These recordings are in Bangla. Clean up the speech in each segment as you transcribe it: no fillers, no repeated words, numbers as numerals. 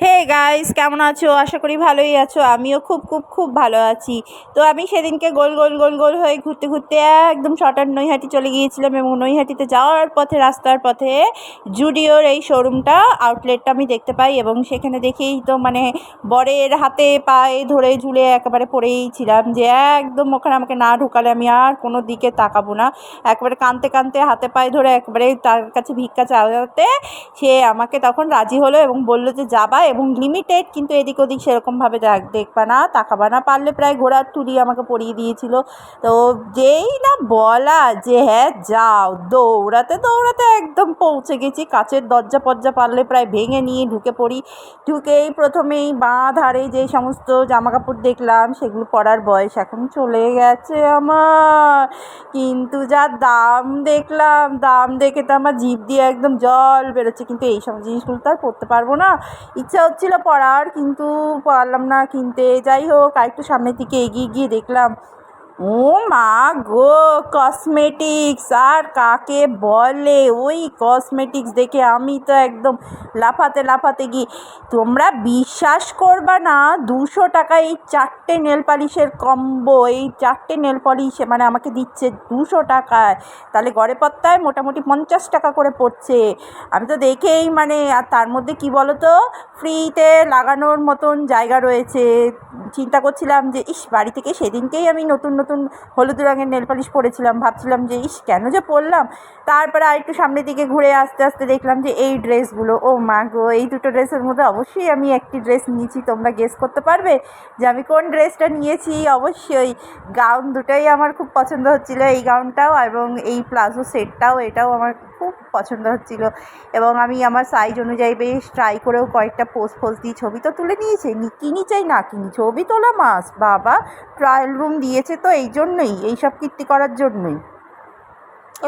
হে গাইস, কেমন আছো? আশা করি ভালোই আছো। আমিও খুব খুব খুব ভালো আছি। তো আমি সেদিনকে গোল গোল গোল গোল হয়ে ঘুরতে ঘুরতে একদম শটার নৈহাটি চলে গিয়েছিলাম, এবং নৈহাটিতে যাওয়ার পথে রাস্তার পথে জুডিওর এই শোরুমটা আউটলেটটা আমি দেখতে পাই, এবং সেখানে দেখেই তো মানে বরের হাতে পায়ে ধরে ঝুলে একেবারে পড়েই ছিলাম যে একদম ওখানে আমাকে না ঢুকালে আমি আর কোনো দিকে তাকাবো না। একবারে কাঁদতে কাঁদতে হাতে পায়ে ধরে একবারে তার কাছে ভিক্ষা চাওয়াতে সে আমাকে তখন রাজি হলো এবং বললো যে যাবা, এবং লিমিটেড, কিন্তু এদিক ওদিক সেরকমভাবে দেখবা না, তাকাবা না। পারলে প্রায় ঘোড়ার টুরি আমাকে পরিয়ে দিয়েছিল। তো যেই না বলা যে হ্যাঁ যাও, দৌড়াতে দৌড়াতে একদম পৌঁছে গেছি। কাচের দরজা পর্জা পারলে প্রায় ভেঙে নিয়ে ঢুকে পড়ি। ঢুকেই প্রথমেই বাঁ ধারে যে সমস্ত জামা কাপড় দেখলাম সেগুলো পরার বয়স এখন চলে গেছে আমার, কিন্তু যা দাম দেখলাম, দাম দেখে তো আমার জিভ দিয়ে একদম জল বেরোচ্ছে। কিন্তু এই সব জিনিসগুলো তো আর পরতে পারবো না। ইচ্ছা হচ্ছিল পরার, কিন্তু পারলাম না কিনতে। যাই হোক, আরেকটু সামনের দিকে এগিয়ে গিয়ে দেখলাম, ও মা গো, কসমেটিক্স! আর কাকে বলে ওই কসমেটিক্স দেখে আমি তো একদম লাফাতে লাফাতে গিয়ে, তোমরা বিশ্বাস করবা না, 200 টাকা এই 4টে নেল পালিশের কম্বো, এই 4টে নেল পলিশ মানে আমাকে দিচ্ছে 200 টাকায়। তাহলে গড়ে পত্তায় মোটামুটি 50 টাকা করে পড়ছে। আমি তো দেখেই মানে, আর তার মধ্যে কি বলো তো, ফ্রিতে লাগানোর মতন জায়গা রয়েছে। চিন্তা করছিলাম যে ইস, বাড়ি থেকে সেদিনকেই আমি নতুন নতুন হলুদ রঙের নেল পালিশ পরেছিলাম, ভাবছিলাম যে ইস কেন যে পরলাম। তারপরে আরেকটু সামনের দিকে ঘুরে আস্তে আস্তে দেখলাম যে এই ড্রেসগুলো, ও মা গো, এই দুটো ড্রেসের মধ্যে অবশ্যই আমি একটি ড্রেস নিয়েছি। তোমরা গেস করতে পারবে যে আমি কোন ড্রেসটা নিয়েছি? অবশ্যই গাউন দুটোই আমার খুব পছন্দ হচ্ছিলো, এই গাউনটাও এবং এই প্লাজো সেটটাও, এটাও আমার খুব পছন্দ হচ্ছিল। এবং আমি আমার সাইজ অনুযায়ী বেশ ট্রাই করেও কয়েকটা পোজ দিয়ে ছবি তো তুলে নিয়েছে। কিনি চাই না কিনি, ছবি তোলা মাস বাবা, ট্রায়াল রুম দিয়েছে তো এই জন্যই, এইসব কীর্তি করার জন্যই।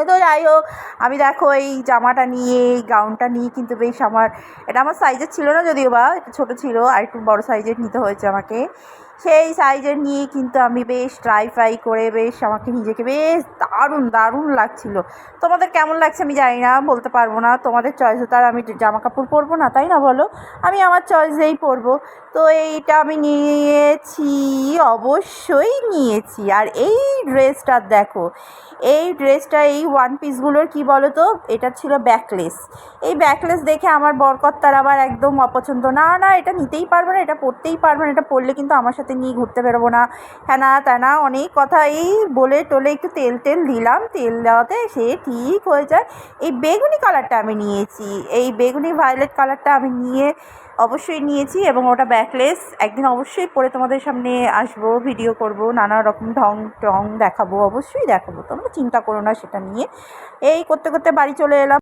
এ তো যাই হোক, আমি দেখো এই জামাটা নিয়ে, এই গাউনটা নিয়ে কিন্তু বেশ এটা আমার সাইজের ছিল না, যদিও বা একটু ছোটো ছিল, আর একটু বড়ো সাইজের নিতে হয়েছে আমাকে। সেই সাইজের নিয়ে কিন্তু আমি বেশ ট্রাই করে বেশ আমাকে নিজেকে বেশ দারুণ দারুণ লাগছিল। তোমাদের কেমন লাগছে আমি জানি না, বলতে পারবো না। তোমাদের চয়েসে তো আর আমি জামা কাপড় পরবো না, তাই না বলো? আমি আমার চয়েসেই পরবো। তো এইটা আমি নিয়েছি, অবশ্যই নিয়েছি। আর এই ড্রেসটা দেখো, এই ড্রেসটা, এই ওয়ান পিসগুলোর কী বলো তো, এটা ছিল ব্যাকলেস। এই ব্যাকলেস দেখে আমার বরকর্তার আবার একদম অপছন্দ, না না এটা নিতেই পারবে না, এটা পরতেই পারবে না, এটা পরলে কিন্তু আমার সাথে নিয়ে ঘুরতে বেরোবো না, হ্যাঁ না তা না, অনেক কথা এই বলে টোলে একটু তেল দিলাম। তেল দেওয়াতে সে ঠিক হয়ে যায়। এই বেগুনি কালারটা আমি নিয়েছি, এই বেগুনি ভায়োলেট কালারটা আমি অবশ্যই নিয়েছি, এবং ওটা ব্যাকলেস। একদিন অবশ্যই পরে তোমাদের সামনে আসবো, ভিডিও করব, নানা রকম ঢং দেখাবো, অবশ্যই দেখাবো, তোমরা চিন্তা করো না সেটা নিয়ে। এই করতে করতে বাড়ি চলে এলাম।